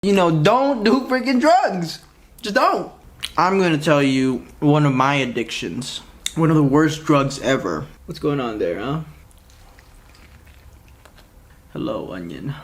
You know, don't do freaking drugs. Just don't. I'm gonna tell you one of my addictions. One of the worst drugs ever. What's going on there, huh? Hello, onion.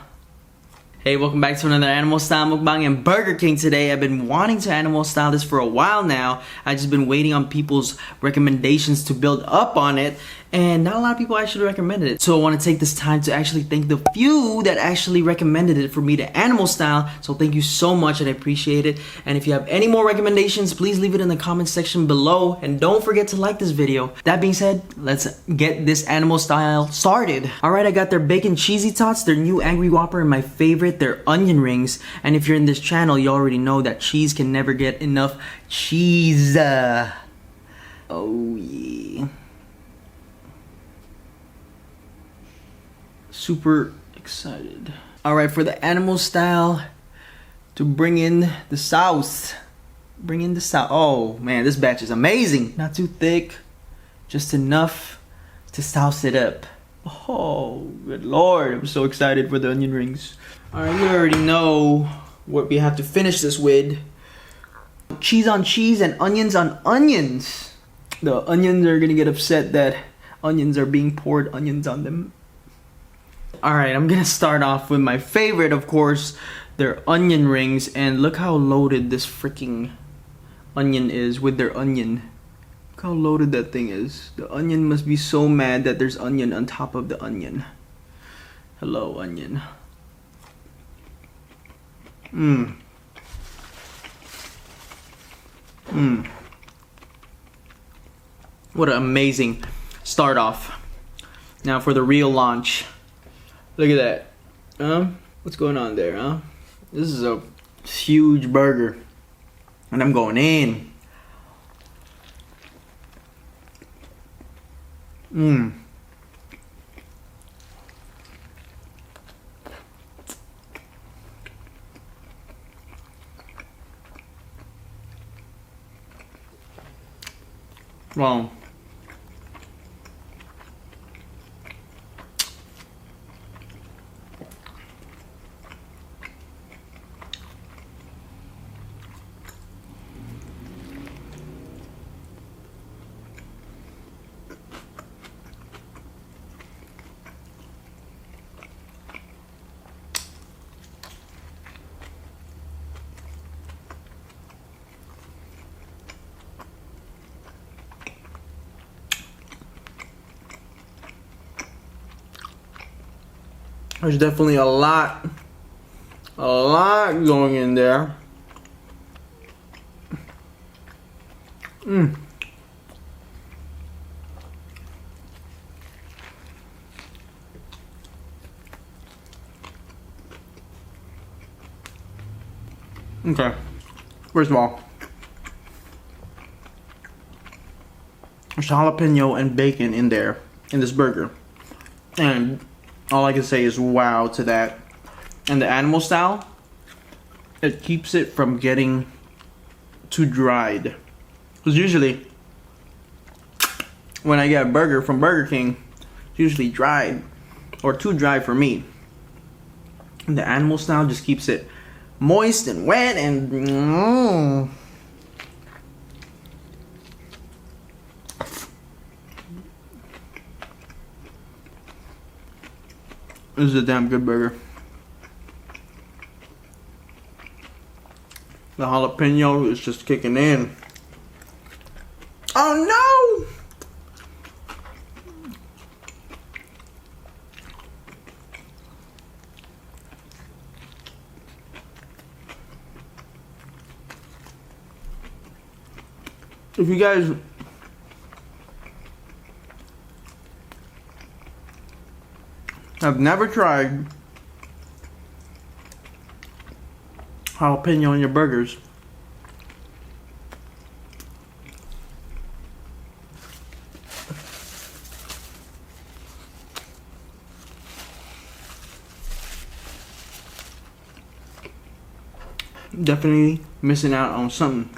Hey, welcome back to another Animal Style Mukbang in Burger King today. I've been wanting to Animal Style this for a while now. I've just been waiting on people's recommendations to build up on it. And not a lot of people actually recommended it. So I want to take this time to actually thank the few that actually recommended it for me to Animal Style. So thank you so much and I appreciate it. And if you have any more recommendations, please leave it in the comment section below. And don't forget to like this video. That being said, let's get this Animal Style started. Alright, I got their bacon cheesy tots, their new angry Whopper, and my favorite, their onion rings. And if you're in this channel, you already know that cheese can never get enough cheese. Oh yeah. Super excited. Alright, for the Animal Style to bring in the sauce. Bring in the sauce. Oh man, this batch is amazing. Not too thick, just enough to sauce it up. Oh, good lord, I'm so excited for the onion rings. Alright, you already know what we have to finish this with. Cheese on cheese and onions on onions. The onions are gonna get upset that onions are being poured onions on them. Alright, I'm gonna start off with my favorite, of course, their onion rings. And look how loaded this freaking onion is with their onion. Look how loaded that thing is. The onion must be so mad that there's onion on top of the onion. Hello, onion. Mmm. Mmm. What an amazing start off. Now for the real launch. Look at that. What's going on there, huh? This is a huge burger. And I'm going in. Mmm. Wow. There's definitely a lot going in there. Mmm. Okay. First of all, there's jalapeno and bacon in there, in this burger. And all I can say is wow to that. And the Animal Style, it keeps it from getting too dried. Because usually, when I get a burger from Burger King, it's usually dried. Or too dry for me. And the Animal Style just keeps it moist and wet and... This is a damn good burger. The jalapeno is just kicking in. Oh no! If you guys have never tried jalapeno on your burgers, definitely missing out on something.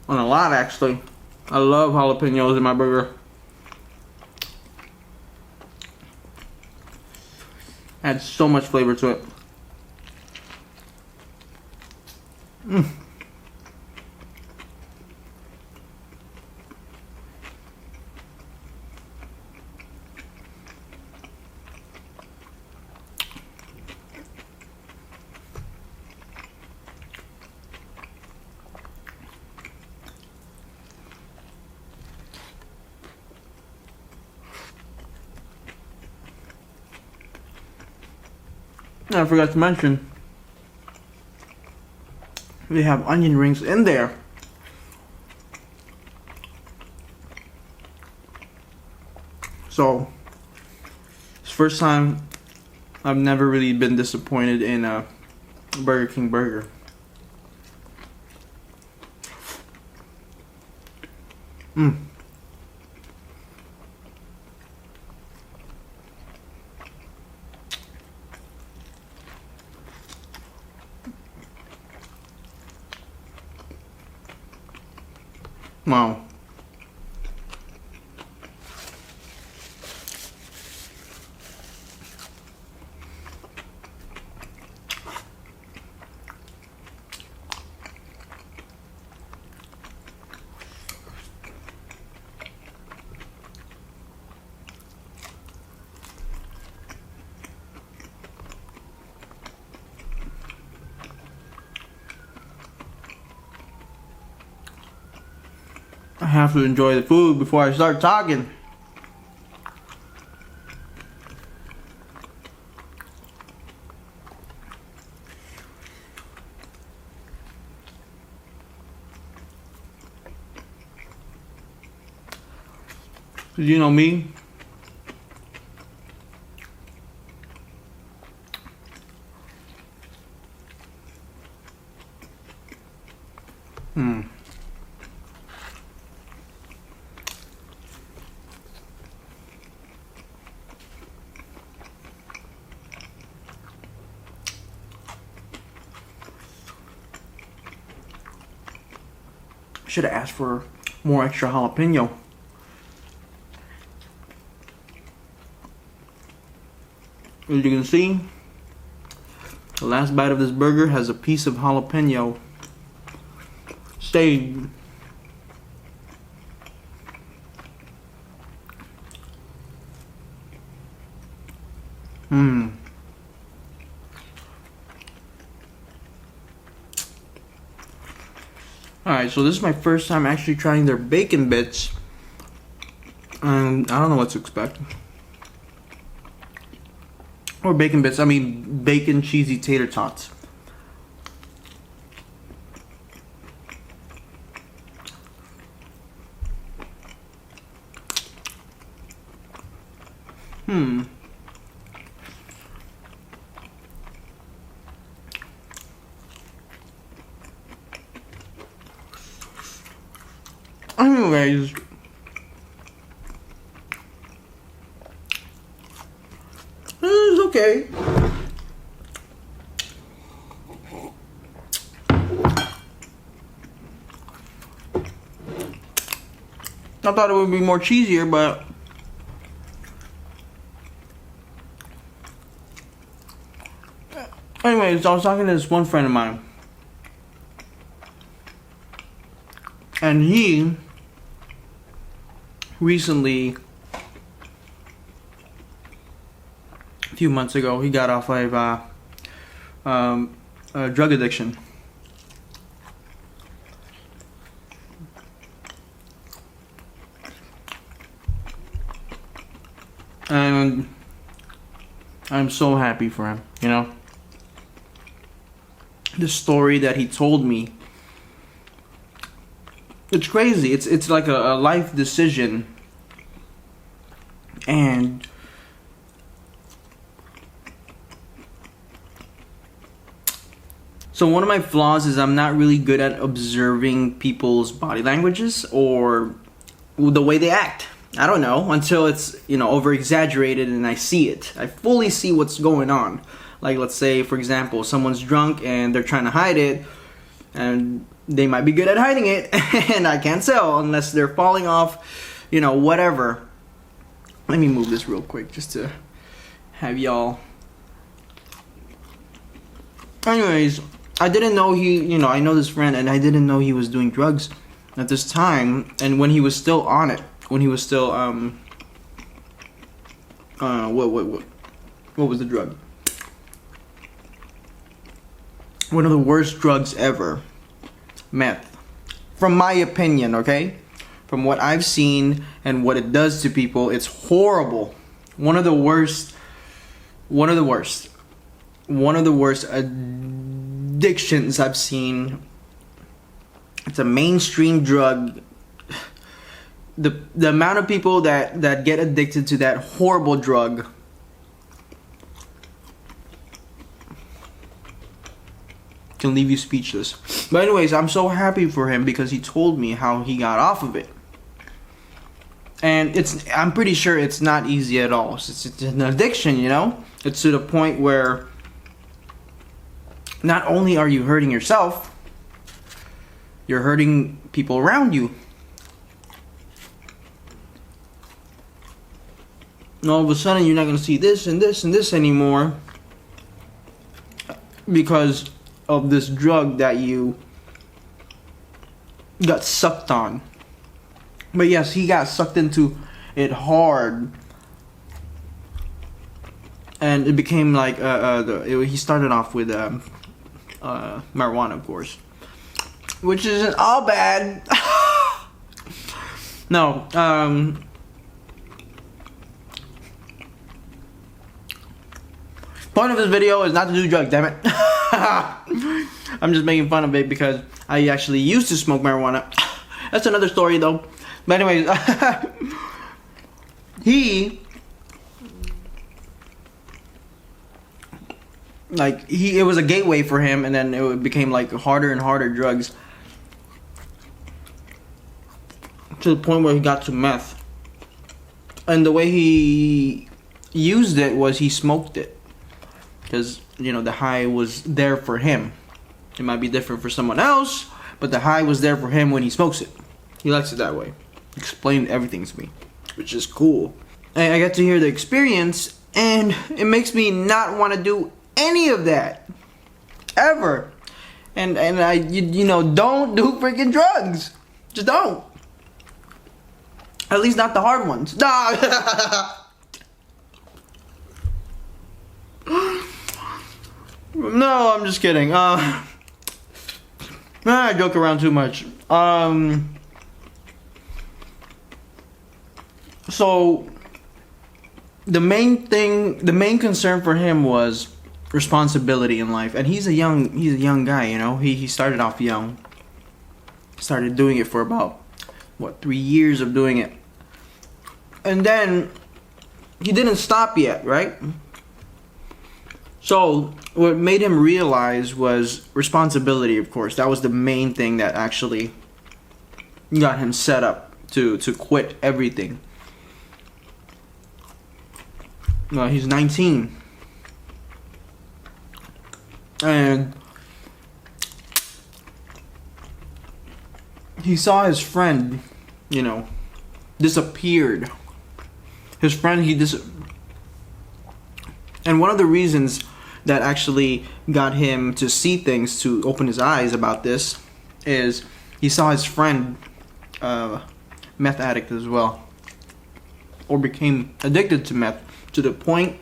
On a lot, actually. I love jalapenos in my burger. Adds so much flavor to it. I forgot to mention, they have onion rings in there. So, it's the first time I've never really been disappointed in a Burger King burger. Wow. I have to enjoy the food before I start talking. Cause you know me. Should have asked for more extra jalapeno. As you can see, the last bite of this burger has a piece of jalapeno stayed. Alright, so this is my first time actually trying their bacon bits. And I don't know what to expect. Or bacon bits, I mean bacon cheesy tater tots. Anyways, it's okay. I thought it would be more cheesier, but anyways, I was talking to this one friend of mine, and he recently, a few months ago, he got off of a drug addiction. And I'm so happy for him, you know. The story that he told me, it's crazy. It's like a life decision. And so one of my flaws is I'm not really good at observing people's body languages or the way they act. I don't know, until it's, you know, over exaggerated and I see it. I fully see what's going on. Like, let's say, for example, someone's drunk and they're trying to hide it, and they might be good at hiding it, and I can't tell unless they're falling off, you know, whatever. Let me move this real quick just to have y'all. Anyways, I didn't know he, you know, I know this friend, and I didn't know he was doing drugs at this time. And when he was still on it, when he was still what was the drug? One of the worst drugs ever, meth. From my opinion, okay? From what I've seen and what it does to people, it's horrible. One of the worst addictions I've seen. It's a mainstream drug. The amount of people that get addicted to that horrible drug can leave you speechless. But anyways, I'm so happy for him because he told me how he got off of it. And I'm pretty sure it's not easy at all. It's an addiction, you know? It's to the point where not only are you hurting yourself, you're hurting people around you. And all of a sudden, you're not going to see this and this and this anymore because of this drug that you got sucked on. But yes, he got sucked into it hard. And it became like, he started off with marijuana, of course. Which isn't all bad. No, point of this video is not to do drugs, damn it. I'm just making fun of it because I actually used to smoke marijuana. That's another story though. But anyways, it was a gateway for him, and then it became like harder and harder drugs to the point where he got to meth. And the way he used it was he smoked it, because you know the high was there for him. It might be different for someone else, but the high was there for him when he smokes it. He likes it that way. He explained everything to me, which is cool. And I got to hear the experience, and it makes me not want to do any of that ever. And you know, don't do freaking drugs. Just don't. At least not the hard ones. Nah. No, I'm just kidding. I joke around too much. So the main concern for him was responsibility in life, and he's a young guy, you know. He started off young. Started doing it for about 3 years of doing it, and then he didn't stop yet, right? So what made him realize was responsibility, of course. That was the main thing that actually got him set up to quit everything. He's 19. And he saw his friend, you know, disappeared. His friend, and one of the reasons that actually got him to see things, to open his eyes about this, is he saw his friend, meth addict as well, or became addicted to meth to the point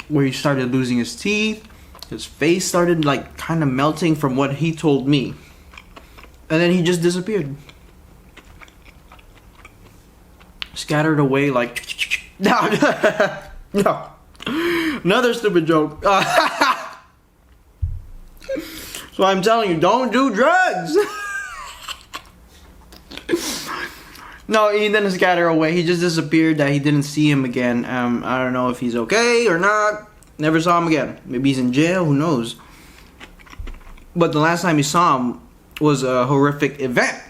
where he started losing his teeth. His face started like kind of melting from what he told me, and then he just disappeared, scattered away like no. Another stupid joke. So I'm telling you, don't do drugs. No, he didn't scatter away. He just disappeared. That he didn't see him again. I don't know if he's okay or not. Never saw him again. Maybe he's in jail. Who knows? But the last time he saw him was a horrific event.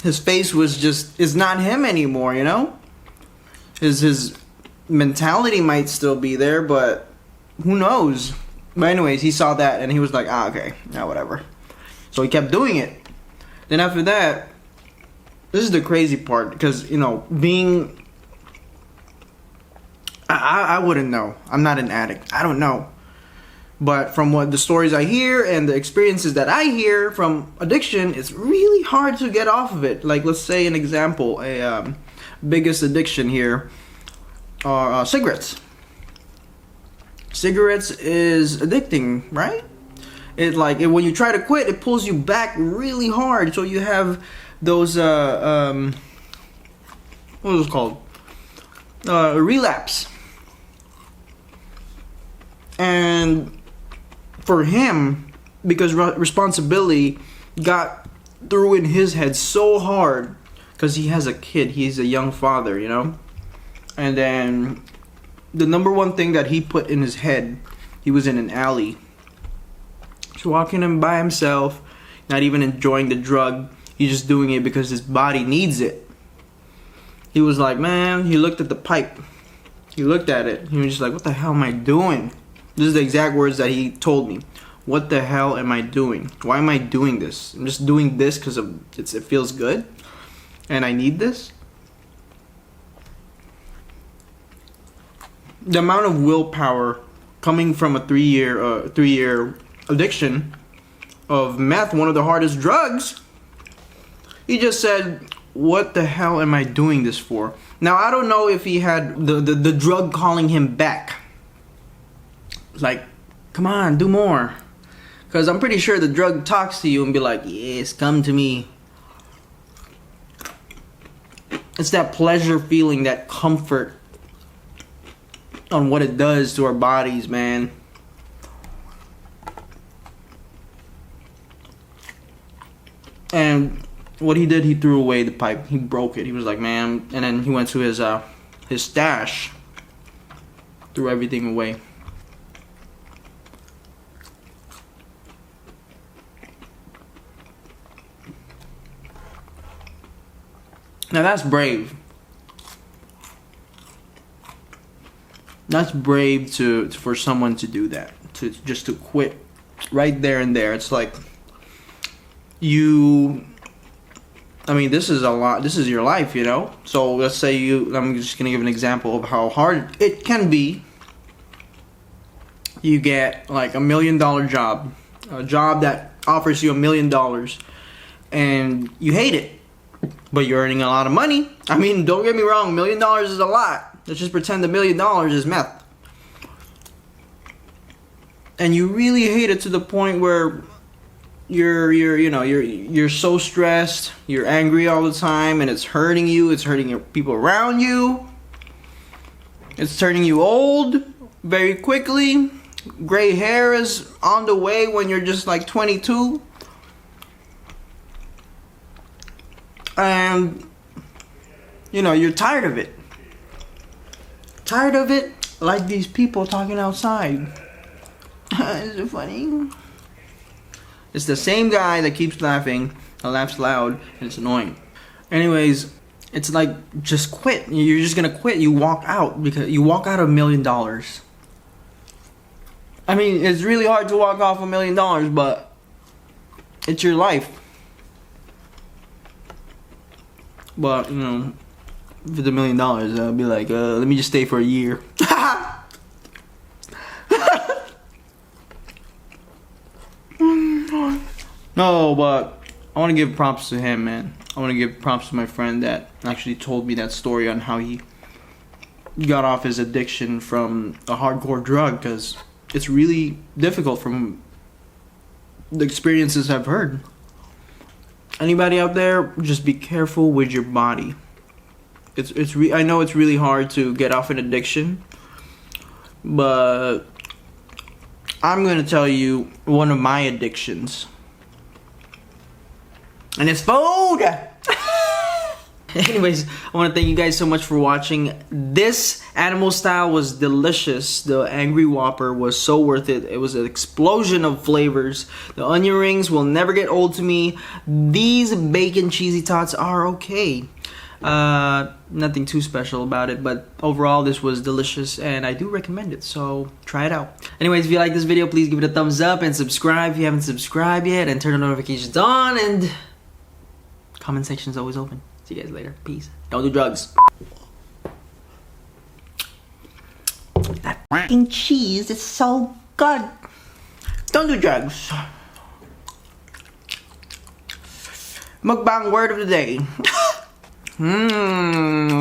His face was is not him anymore. You know, his mentality might still be there, but who knows? But anyways, he saw that and he was like, okay, yeah, whatever. So he kept doing it. Then after that, this is the crazy part, because you know, I wouldn't know. I'm not an addict. I don't know. But from what the stories I hear and the experiences that I hear from addiction, it's really hard to get off of it. Like, let's say an example, a biggest addiction here are cigarettes. Cigarettes is addicting, right? It like when you try to quit, it pulls you back really hard. So you have those what is it called? Relapse. And for him, because responsibility got through in his head so hard, because he has a kid, he's a young father, you know. And then the number one thing that he put in his head, he was in an alley. He's walking in by himself, not even enjoying the drug. He's just doing it because his body needs it. He was like, man, he looked at the pipe. He looked at it. He was just like, what the hell am I doing? This is the exact words that he told me. What the hell am I doing? Why am I doing this? I'm just doing this because it feels good, and I need this. The amount of willpower coming from a three-year addiction of meth, one of the hardest drugs. He just said, what the hell am I doing this for? Now, I don't know if he had the drug calling him back. Like, come on, do more. Because I'm pretty sure the drug talks to you and be like, yes, come to me. It's that pleasure feeling, that comfort on what it does to our bodies, man. And what he did, he threw away the pipe. He broke it. He was like, man. And then he went to his stash, threw everything away. Now that's brave. That's brave for someone to do that. To quit right there and there. It's like I mean, this is a lot. This is your life, you know. So let's say I'm just gonna give an example of how hard it can be. You get like $1 million job, a job that offers you $1 million, and you hate it, but you're earning a lot of money. I mean, don't get me wrong, $1 million is a lot. Let's just pretend $1 million is meth, and you really hate it to the point where you're so stressed, you're angry all the time, and it's hurting you, it's hurting your people around you, it's turning you old very quickly. Gray hair is on the way when you're just like 22, and you're tired of it, like these people talking outside. Is it funny? It's the same guy that keeps laughing, that laughs loud, and it's annoying. Anyways, it's like, just quit. You're just gonna quit. You walk out because you walk out of $1 million. I mean, it's really hard to walk off $1 million, but it's your life. But if it's $1 million, I'll be like, let me just stay for a year. No, but I want to give props to him, man. I want to give props to my friend that actually told me that story on how he got off his addiction from a hardcore drug, because it's really difficult from the experiences I've heard. Anybody out there, just be careful with your body. I know it's really hard to get off an addiction, but I'm going to tell you one of my addictions. And it's food! Anyways, I want to thank you guys so much for watching. This animal style was delicious. The Angry Whopper was so worth it. It was an explosion of flavors. The onion rings will never get old to me. These bacon cheesy tots are okay. Nothing too special about it, but overall this was delicious and I do recommend it, so try it out. Anyways, if you like this video, please give it a thumbs up and subscribe if you haven't subscribed yet, and turn the notifications on, and comment section is always open. See you guys later. Peace. Don't do drugs. That fucking cheese is so good. Don't do drugs. Mukbang word of the day. Mmm.